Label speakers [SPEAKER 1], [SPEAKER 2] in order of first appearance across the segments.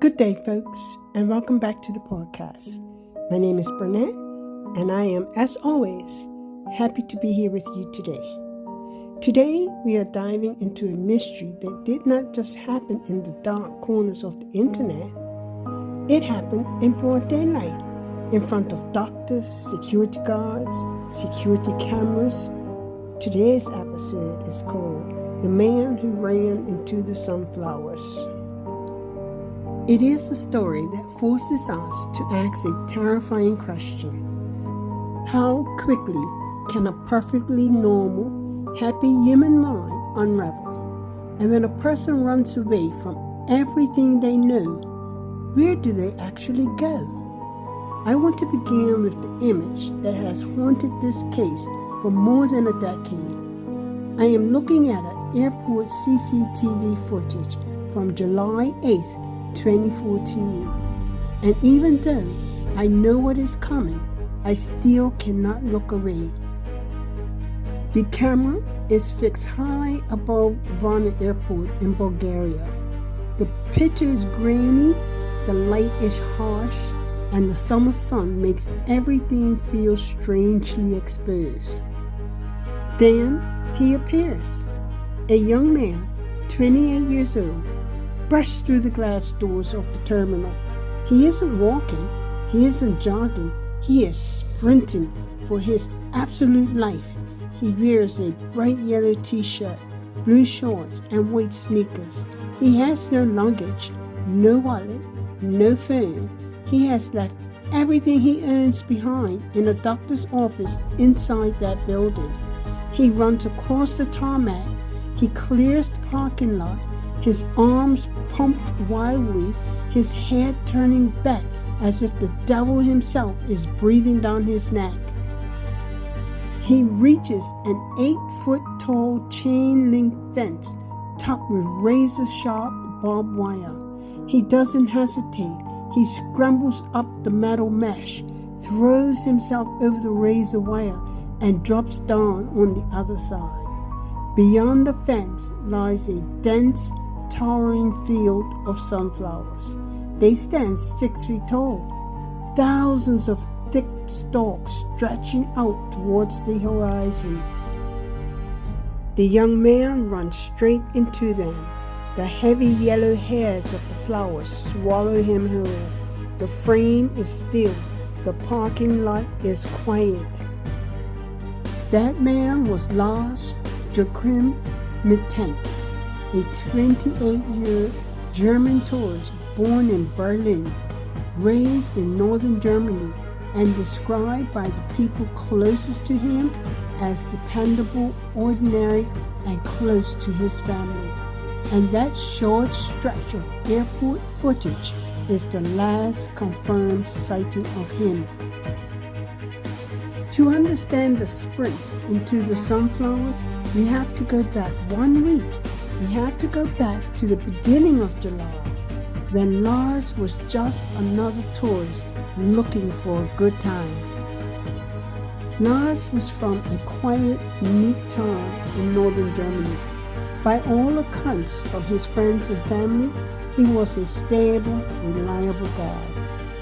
[SPEAKER 1] Good day, folks, and welcome back to the podcast. My name is Burnett, and I am, as always, happy to be here with you today. Today, we are diving into a mystery that did not just happen in the dark corners of the internet. It happened in broad daylight, in front of doctors, security guards, security cameras. Today's episode is called The Man Who Ran into the Sunflowers. It is a story that forces us to ask a terrifying question. How quickly can a perfectly normal, happy human mind unravel? And when a person runs away from everything they know, where do they actually go? I want to begin with the image that has haunted this case for more than a decade. I am looking at an airport CCTV footage from July 8th, 2014. And even though I know what is coming, I still cannot look away. The camera is fixed high above Varna Airport in Bulgaria. The picture is grainy, the light is harsh, and the summer sun makes everything feel strangely exposed. Then he appears, a young man, 28 years old, brushed through the glass doors of the terminal. He isn't walking, he isn't jogging, he is sprinting for his absolute life. He wears a bright yellow t-shirt, blue shorts, and white sneakers. He has no luggage, no wallet, no phone. He has left everything he owns behind in a doctor's office inside that building. He runs across the tarmac. He clears the parking lot, his arms pumped wildly, his head turning back as if the devil himself is breathing down his neck. He reaches an 8-foot-tall chain-link fence topped with razor-sharp barbed wire. He doesn't hesitate. He scrambles up the metal mesh, throws himself over the razor wire, and drops down on the other side. Beyond the fence lies a dense, towering field of sunflowers. They stand 6 feet tall, thousands of thick stalks stretching out towards the horizon. The young man runs straight into them. The heavy yellow heads of the flowers swallow him whole. The frame is still. The parking lot is quiet. That man was Lars Joachim Mittank, a 28-year German tourist born in Berlin, raised in northern Germany, and described by the people closest to him as dependable, ordinary, and close to his family. And that short stretch of airport footage is the last confirmed sighting of him. To understand the sprint into the sunflowers, we have to go back 1 week. We have to go back to the beginning of July, when Lars was just another tourist looking for a good time. Lars was from a quiet, neat town in northern Germany. By all accounts from his friends and family, he was a stable, reliable guy.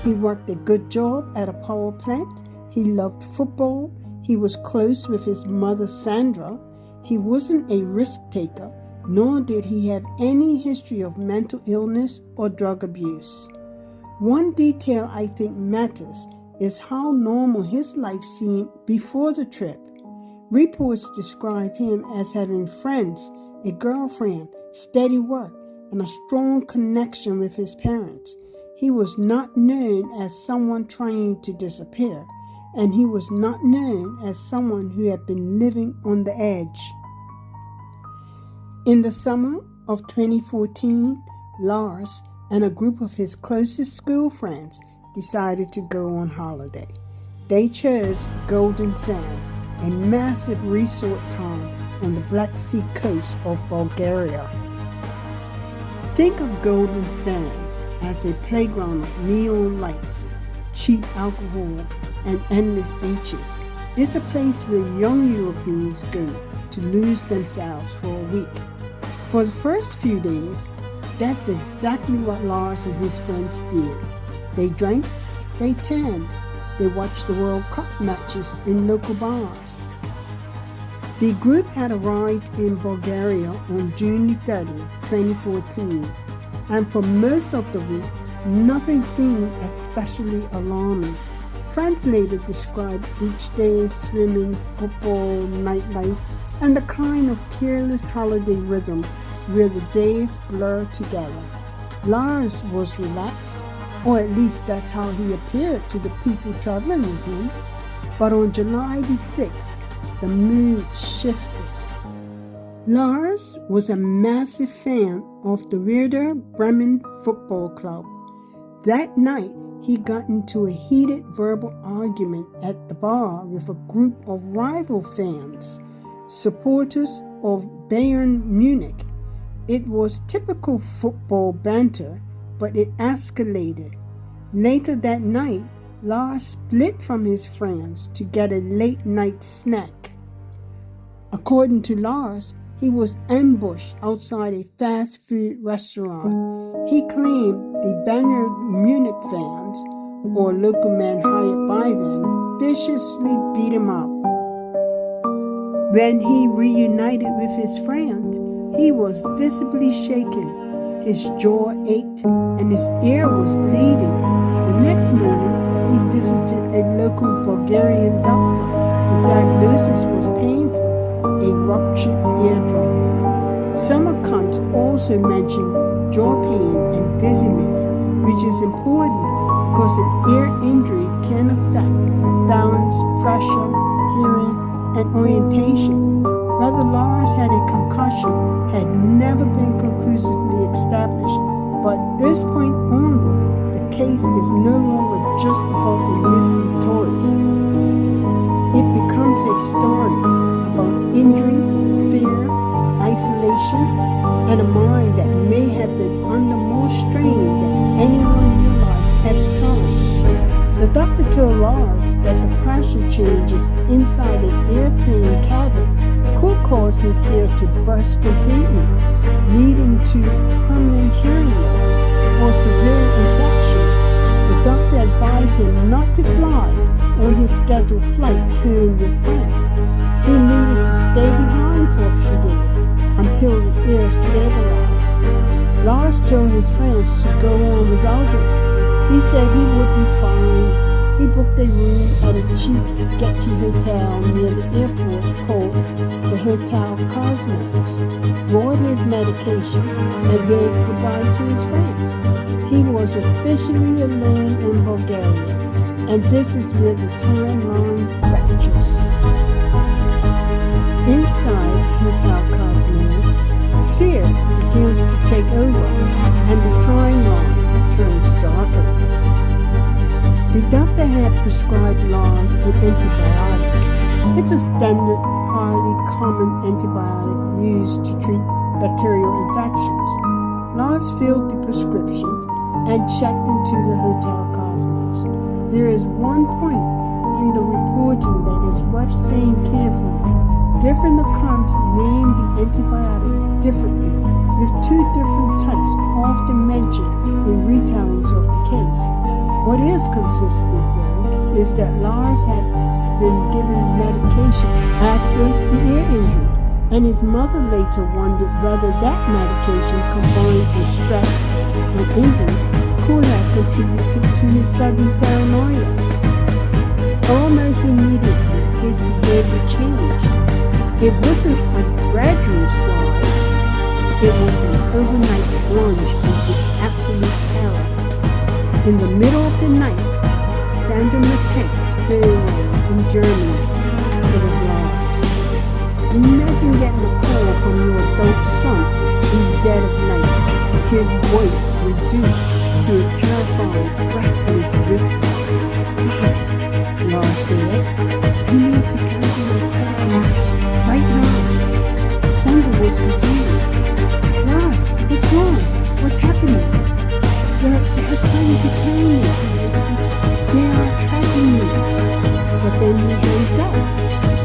[SPEAKER 1] He worked a good job at a power plant. He loved football. He was close with his mother, Sandra. He wasn't a risk taker, nor did he have any history of mental illness or drug abuse. One detail I think matters is how normal his life seemed before the trip. Reports describe him as having friends, a girlfriend, steady work, and a strong connection with his parents. He was not known as someone trying to disappear, and he was not known as someone who had been living on the edge. In the summer of 2014, Lars and a group of his closest school friends decided to go on holiday. They chose Golden Sands, a massive resort town on the Black Sea coast of Bulgaria. Think of Golden Sands as a playground of neon lights, cheap alcohol, and endless beaches. It's a place where young Europeans go to lose themselves for a week. For the first few days, That's exactly what Lars and his friends did. They drank, they tanned, they watched the World Cup matches in local bars. The group had arrived in Bulgaria on June 30th, 2014, and for most of the week, nothing seemed especially alarming. Friends later described each day as swimming, football, nightlife, and the kind of careless holiday rhythm where the days blur together. Lars was relaxed, or at least that's how he appeared to the people traveling with him. But on July the 6th, the mood shifted. Lars was a massive fan of the Werder Bremen football club. That night, he got into a heated verbal argument at the bar with a group of rival fans, supporters of Bayern Munich. It was typical football banter, but it escalated. Later that night, Lars split from his friends to get a late-night snack. According to Lars, he was ambushed outside a fast food restaurant. He claimed the Bayern Munich fans, or local men hired by them, viciously beat him up. When he reunited with his friends, he was visibly shaken. His jaw ached and his ear was bleeding. The next morning, he visited a local Bulgarian doctor. The diagnosis was painful, a ruptured eardrum. Some accounts also mention jaw pain and dizziness, which is important because an ear injury can affect balance, pressure, hearing, and orientation. Whether Lars had a concussion had never been conclusively established, but this point onward, the case is no longer just about a missing tourist. It becomes a story about injury, fear, isolation, and a mind that may have been under more strain than anyone realized at the time. The doctor told Lars that the pressure changes inside an airplane cabin could cause his ear to burst completely, leading to permanent hearing loss or severe infection. The doctor advised him not to fly on his scheduled flight home with friends. He needed to stay behind for a few days until the ear stabilized. Lars told his friends to go on without him. He said he would be fine. He booked a room at a cheap, sketchy hotel near the airport called the Hotel Cosmos, bought his medication, and waved goodbye to his friends. He was officially alone in Bulgaria, and this is where the timeline fractures. Inside Hotel Cosmos, fear begins to take over, and the timeline turns darker. The doctor had prescribed Lars an antibiotic. It's a standard, highly common antibiotic used to treat bacterial infections. Lars filled the prescription and checked into the Hotel Cosmos. There is one point in the reporting that is worth saying carefully. Different accounts name the antibiotic differently, with two different types often mentioned in retellings of the case. What is consistent, though, is that Lars had been given medication after the ear injury, and his mother later wondered whether that medication combined with stress and injury could have contributed to his sudden paranoia. Almost immediately, his behavior changed. It wasn't a gradual slide, it was an overnight plunge into absolute terror. In the middle of the night, Lars Mittank in Germany. It was Lars. Imagine getting a call from your adult son in the dead of night, his voice reduced to a terrifying, breathless whisper. Lars said, "You need to cancel my credit right now." Sandra was confused. "Lars, what's wrong? What's happening?" They're trying to kill me, he whispered. "They are tracking me." But then he hangs up.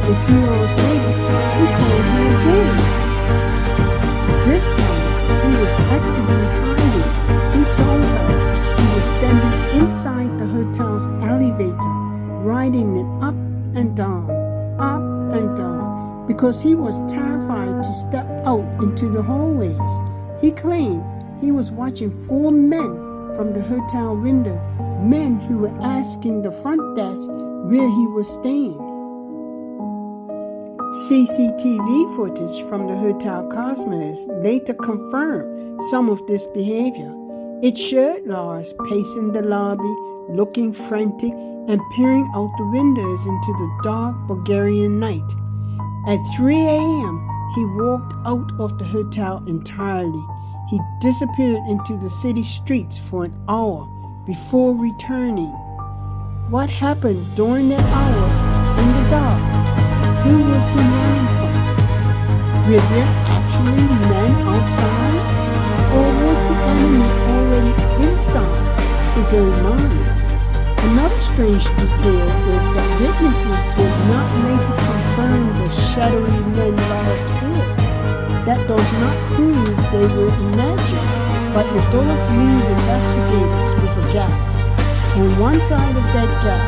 [SPEAKER 1] A few hours later, he called me again. This time, he was actively because he was terrified to step out into the hallways. He claimed he was watching 4 men from the hotel window, men who were asking the front desk where he was staying. CCTV footage from the Hotel Cosmos later confirmed some of this behavior. It showed Lars pacing the lobby, looking frantic and peering out the windows into the dark Bulgarian night. At 3 a.m., he walked out of the hotel entirely. He disappeared into the city streets for an hour before returning. What happened during that hour in the dark? Who was he running from? Were there actually men outside? Or was the enemy already inside his own mind? Another strange detail is that witnesses did not later confirm the shadowy men Lars feared. That does not prove they were imagined, but it does leave investigators with a gap. On one side of that gap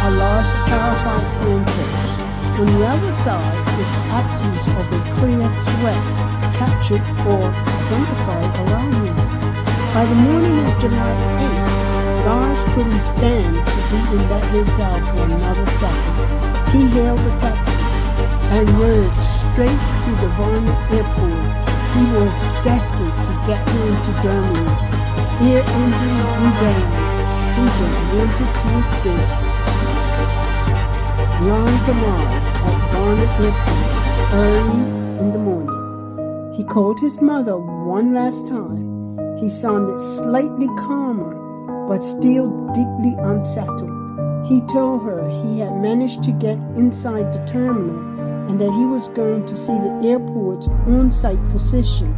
[SPEAKER 1] are Lars' terrified photos. On the other side is the absence of a clear threat captured or identified around him. By the morning of July 8th, Lars couldn't stand to be in that hotel for another second. He hailed a taxi and rode straight to the Varna Airport. He was desperate to get home to Germany. Ear injury and damage. He just wanted to escape. Lars arrived at Varna Airport early in the morning. He called his mother one last time. He sounded slightly calmer, but still deeply unsettled. He told her he had managed to get inside the terminal and that he was going to see the airport's on-site physician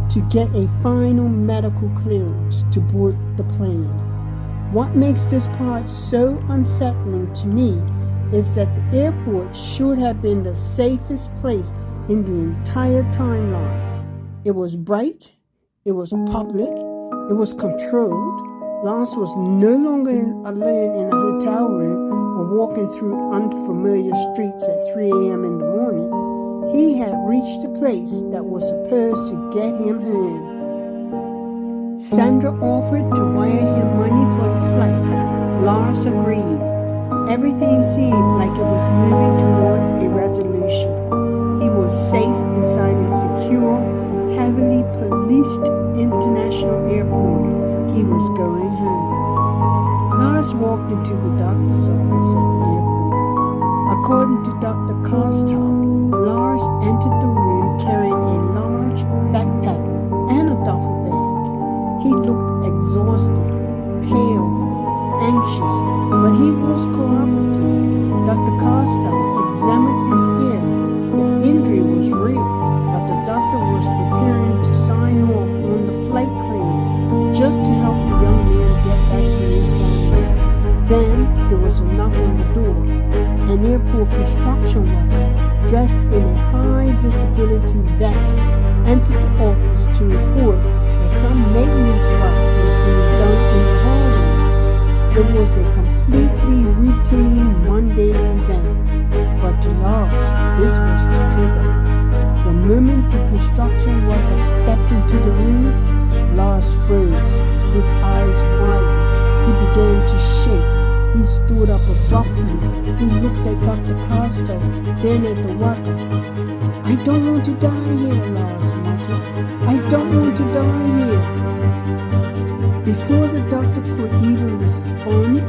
[SPEAKER 1] to get a final medical clearance to board the plane. What makes this part so unsettling to me is that the airport should have been the safest place in the entire timeline. It was bright, it was public, it was controlled. Lars was no longer alone in a hotel room or walking through unfamiliar streets at 3 a.m. in the morning. He had reached a place that was supposed to get him home. Sandra offered to wire him money for the flight. Lars agreed. Everything seemed like it was moving toward a resolution. He was safe inside a secure, heavily policed international airport. He was going home. Lars walked into the doctor's office at the airport. According to Dr. Kostov, Lars entered the room carrying a large backpack and a duffel bag. He looked exhausted, pale, anxious, but he was cooperative. Dr. Kostov examined his ear. The injury was real, but the doctor was preparing to sign off on the flight clearance just to help the young man get back to his family. Then there was a knock on the door. An airport construction worker, dressed in a high-visibility vest, entered the office to report that some maintenance work was being done in the hallway. It was a completely routine, mundane event, but to Lars, this was the trigger. The moment the construction worker stepped into the room, Lars froze. His eyes widened. He began to shake. He stood up abruptly. He looked at Dr. Costa, then at the worker. "I don't want to die here," Lars muttered. "I don't want to die here." Before the doctor could even respond,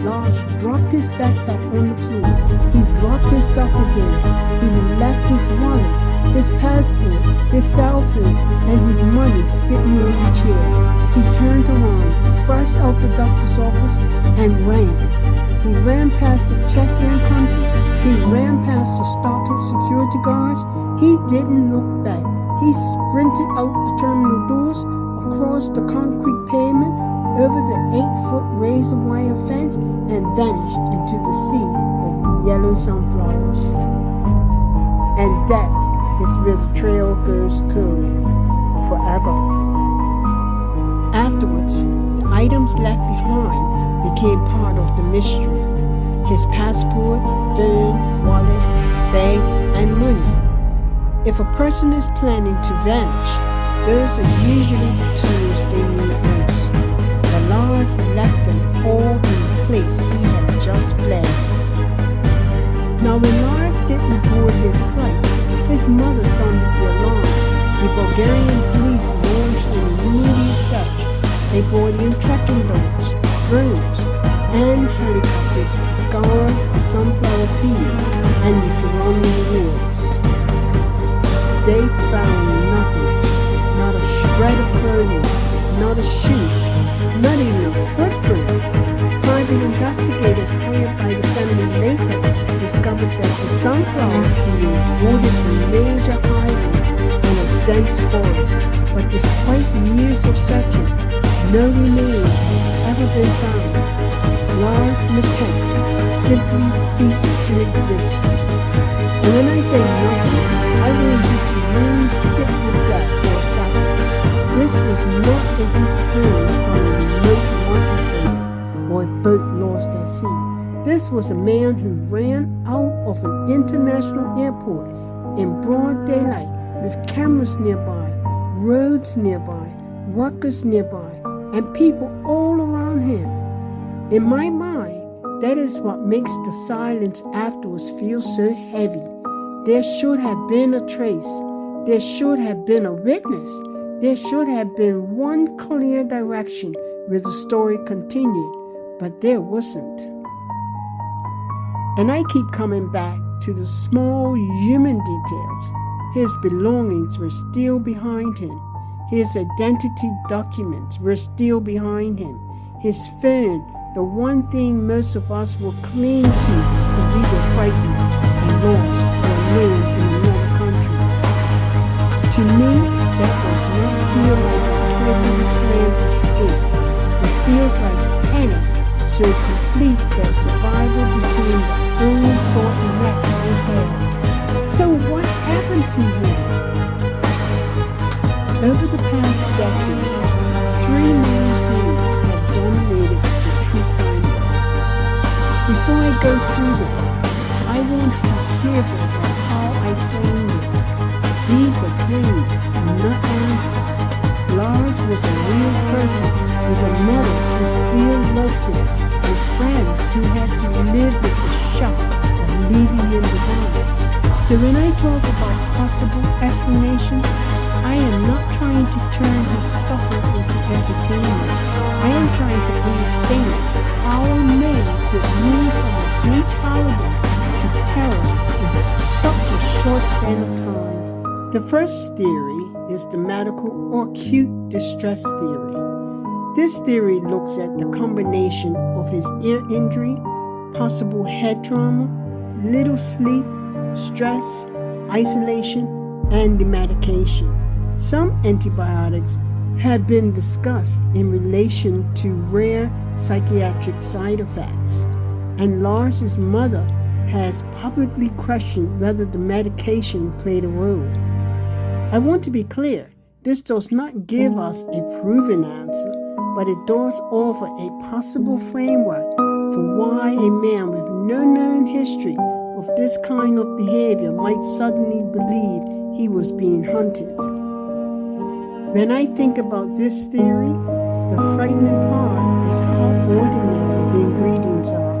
[SPEAKER 1] Lars dropped his backpack on the floor. He dropped his duffel bag. He left his wallet, his passport, his cell phone, and his money sitting on the chair. He turned around, burst out the doctor's office, and ran. He ran past the check-in counters. He ran past the startled security guards. He didn't look back. He sprinted out the terminal doors, across the concrete pavement, over the 8-foot razor wire fence, and vanished into the sea of yellow sunflowers. And that is where the trail goes cold forever. Afterwards, the items left behind became part of the mystery. His passport, phone, wallet, bags, and money. If a person is planning to vanish, those are usually the tools they need most. But Lars left them all in the place he had just fled. Now when Lars didn't board his flight, his mother sounded the alarm. The Bulgarian police launched an immediate search. They brought in trekking dogs, drones, and helicopters to scour the sunflower field and the surrounding woods. They found nothing, not a shred of clothing, not a shoe, not even a footprint. Private investigators hired by the family later discovered that the sunflower field bordered a major highway and a dense forest, but despite years of searching, no remains had ever been found. Lars Mittank simply ceased to exist. And when I say nothing, I want you to really sit with that for a second. This was not a disappearance from a remote mountain or a boat lost at sea. This was a man who ran out of an international airport in broad daylight with cameras nearby, roads nearby, workers nearby, and people all around him. In my mind, that is what makes the silence afterwards feel so heavy. There should have been a trace. There should have been a witness. There should have been one clear direction where the story continued, but there wasn't. And I keep coming back to the small human details. His belongings were still behind him. His identity documents were still behind him. His phone, the one thing most of us will cling to if we were frightened and lost or alone in another country. To me, that does not feel like a carefully planned escape. It feels like a panic so complete that survival became the only thought left in his head. So what happened to him? Over the past decade, three main theories have dominated the true crime world. Before I go through them, I want to be careful about how I frame this. These are theories, not answers. Lars was a real person with a mother who still loves him and friends who had to live with the shock of leaving him behind. So when I talk about possible explanation, I am not trying to turn his suffering into entertainment. I am trying to understand how a man could move from a beach holiday to terror in such a short span of time. The first theory is the medical or acute distress theory. This theory looks at the combination of his ear injury, possible head trauma, little sleep, stress, isolation, and the medication. Some antibiotics have been discussed in relation to rare psychiatric side effects, and Lars's mother has publicly questioned whether the medication played a role. I want to be clear, this does not give us a proven answer, but it does offer a possible framework for why a man with no known history of this kind of behavior might suddenly believe he was being hunted. When I think about this theory, the frightening part is how ordinary the ingredients are.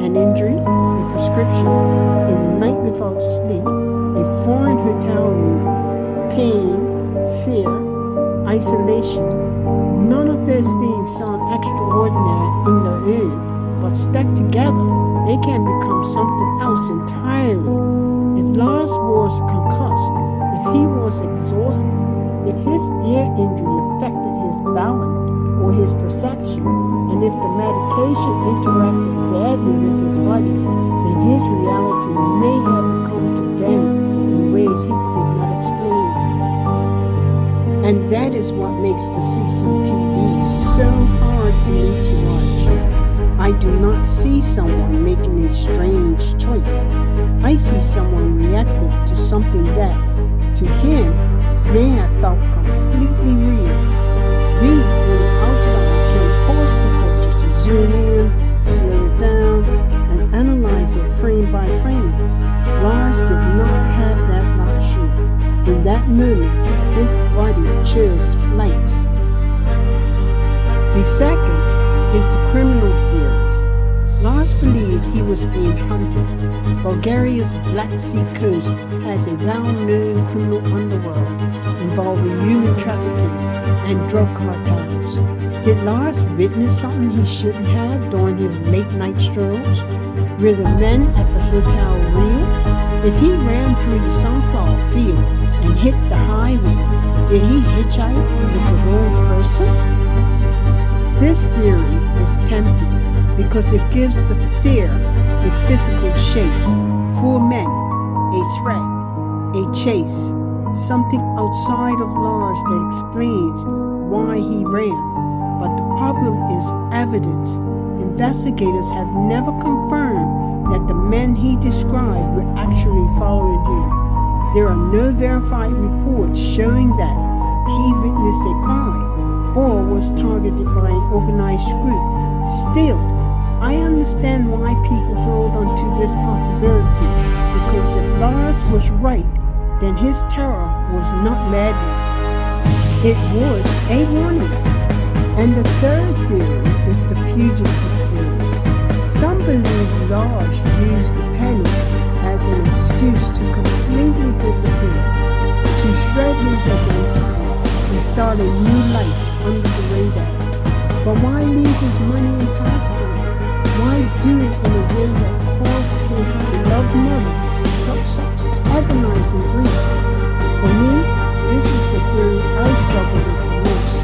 [SPEAKER 1] An injury, a prescription, a night without sleep, a foreign hotel room, pain, fear, isolation. None of those things sound extraordinary in their own, but stuck together, they can become something else entirely. If Lars was concussed, if he was exhausted, if his ear injury affected his balance or his perception, and if the medication interacted badly with his body, then his reality may have come to bend in ways he could not explain. And that is what makes the CCTV so hard for me to watch. I do not see someone making a strange choice. I see someone reacting to something that, to him, may have felt completely real. We, on the outside, can pause the footage and zoom in, slow it down, and analyze it frame by frame. Lars did not have that luxury. The second is the criminal theory. Lars believed he was being hunted. Bulgaria's Black Sea coast has a well-known criminal underworld involving human trafficking and drug cartels. Did Lars witness something he shouldn't have during his late-night strolls? Were the men at the hotel real? If he ran through the sunflower field and hit the highway, did he hitchhike with the wrong person? This theory is tempting because it gives the fear a physical shape. 4 men, a threat, a chase, something outside of Lars that explains why he ran. But the problem is evidence. Investigators have never confirmed that the men he described were actually following him. There are no verified reports showing that he witnessed a crime or was targeted by an organized group. Still, I understand why people hold on to this possibility, because if Lars was right, then his terror was not madness. It was a warning. And the third theory is the fugitive theory. Some believe Lars used the panic as an excuse to completely disappear, to shred his identity and start a new life under the radar. But why leave his money and passport? Why do it in a way that caused his beloved mother such agonizing grief? For me, this is the theory I struggle with the most.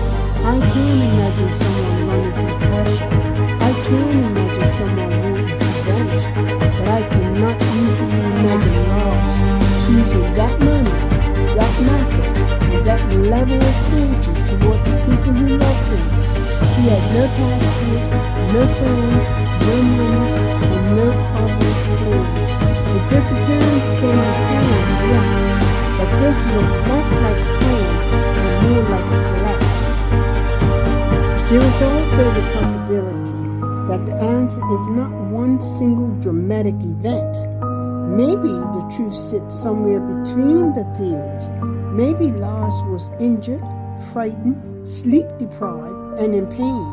[SPEAKER 1] I can imagine someone running from pressure. I can imagine someone wanting to vanish. But I cannot easily imagine Lars choosing that moment, that method, and that level of cruelty toward the people who loved him. He had no passport, no phone, no money, and no obvious plan. The disappearance came before him, yes, but this looked less like a plan and more like a collapse. There is also the possibility that the answer is not one single dramatic event. Maybe the truth sits somewhere between the theories. Maybe Lars was injured, frightened, sleep-deprived, and in pain.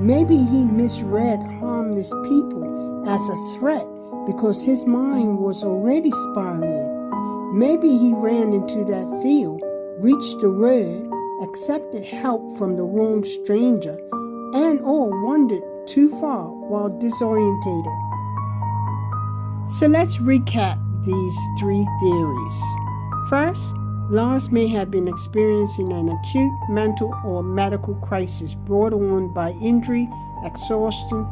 [SPEAKER 1] Maybe he misread harmless people as a threat because his mind was already spiraling. Maybe he ran into that field, reached the road, accepted help from the wrong stranger, and or wandered too far while disorientated. So let's recap these 3 theories. First, Lars may have been experiencing an acute mental or medical crisis brought on by injury, exhaustion,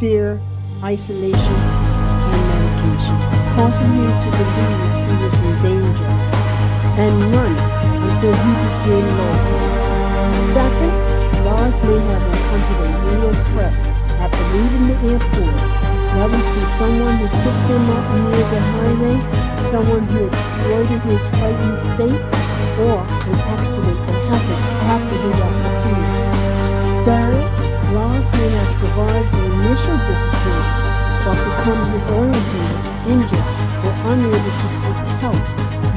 [SPEAKER 1] fear, isolation, and medication, causing him to believe he was in danger and run until he became lost. Second, Lars may have encountered a real threat after leaving the airport, whether through someone who picked him up near the highway, someone who exploited his frightened state, or an accident that happened after he left the field. Third, Lars may have survived the initial disappearance, but become disorientated, injured, or unable to seek help,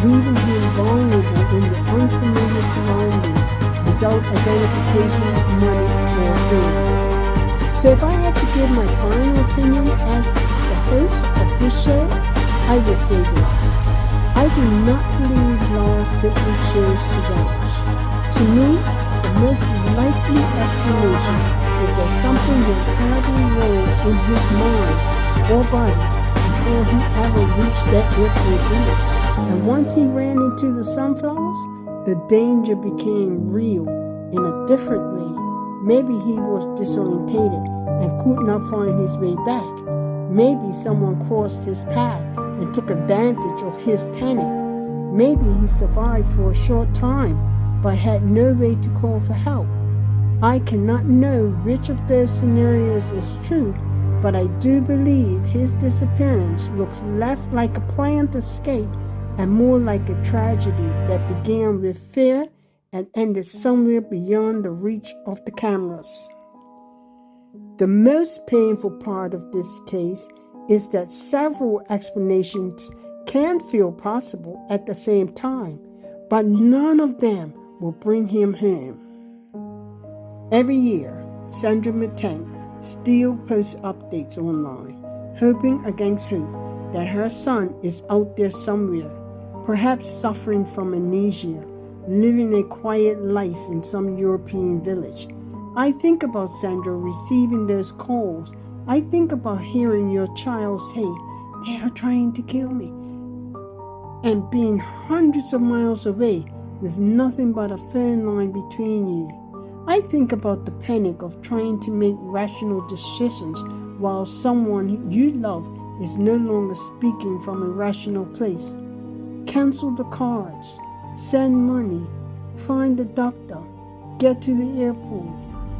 [SPEAKER 1] leaving him vulnerable in the unfamiliar surroundings without identification, money, or food. So if I had to give my final opinion as the host of this show, I would say this. I do not believe Lars simply chose to vanish. To me, the most likely explanation is that something went terribly wrong in his mind or body before he ever reached that airport door. And once he ran into the sunflowers, the danger became real in a different way. Maybe he was disorientated and could not find his way back. Maybe someone crossed his path and took advantage of his panic. Maybe he survived for a short time but had no way to call for help. I cannot know which of those scenarios is true, but I do believe his disappearance looks less like a planned escape and more like a tragedy that began with fear and ended somewhere beyond the reach of the cameras. The most painful part of this case is that several explanations can feel possible at the same time, but none of them will bring him home. Every year, Sandra Mittank, still posts updates online, hoping against hope that her son is out there somewhere, perhaps suffering from amnesia, living a quiet life in some European village. I think about Sandra receiving those calls. I think about hearing your child say, "They are trying to kill me," and being hundreds of miles away with nothing but a phone line between you. I think about the panic of trying to make rational decisions while someone you love is no longer speaking from a rational place. Cancel the cards, send money, find a doctor, get to the airport.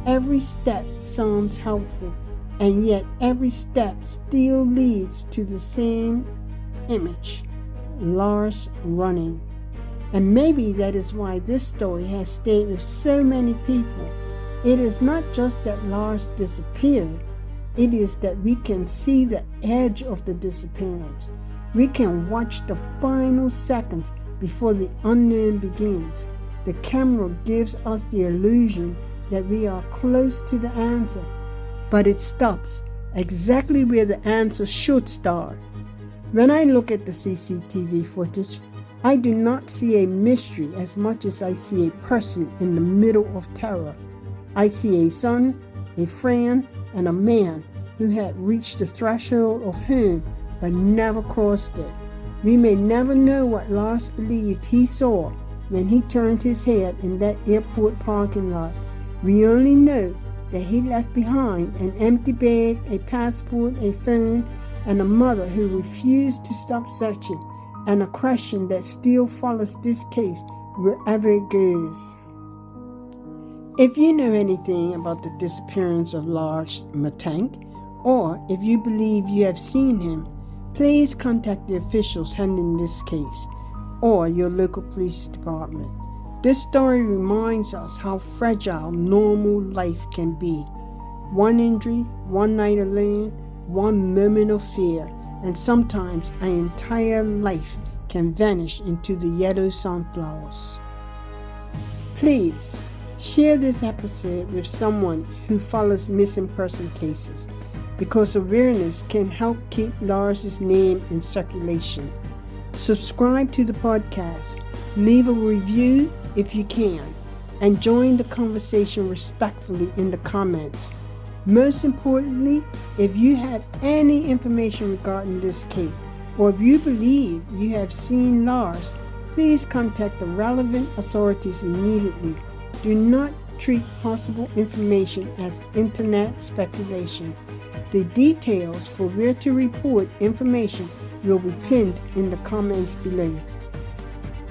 [SPEAKER 1] Every step sounds helpful, and yet every step still leads to the same image: Lars running. And maybe that is why this story has stayed with so many people. It is not just that Lars disappeared, it is that we can see the edge of the disappearance. We can watch the final seconds before the unknown begins. The camera gives us the illusion that we are close to the answer, but it stops exactly where the answer should start. When I look at the CCTV footage, I do not see a mystery as much as I see a person in the middle of terror. I see a son, a friend, and a man who had reached the threshold of home but never crossed it. We may never know what Lars believed he saw when he turned his head in that airport parking lot. We only know that he left behind an empty bag, a passport, a phone, and a mother who refused to stop searching, and a question that still follows this case wherever it goes. If you know anything about the disappearance of Lars Mittank, or if you believe you have seen him, please contact the officials handling this case or your local police department. This story reminds us how fragile normal life can be. One injury, one night alone, one moment of fear, and sometimes an entire life can vanish into the yellow sunflowers. Please share this episode with someone who follows missing person cases, because awareness can help keep Lars's name in circulation. Subscribe to the podcast, leave a review if you can, and join the conversation respectfully in the comments. Most importantly, if you have any information regarding this case, or if you believe you have seen Lars, please contact the relevant authorities immediately. Do not treat possible information as internet speculation. The details for where to report information will be pinned in the comments below.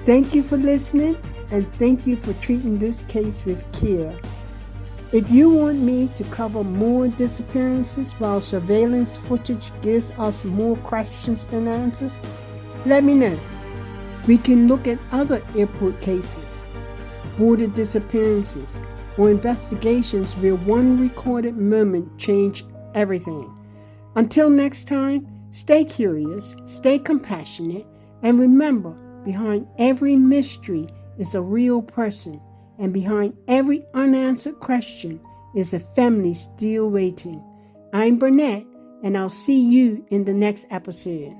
[SPEAKER 1] Thank you for listening, and thank you for treating this case with care. If you want me to cover more disappearances while surveillance footage gives us more questions than answers, let me know. We can look at other airport cases, border disappearances, or investigations where one recorded moment changed everything. Until next time, stay curious, stay compassionate, and remember, behind every mystery is a real person. And behind every unanswered question is a family still waiting. I'm Burnett, and I'll see you in the next episode.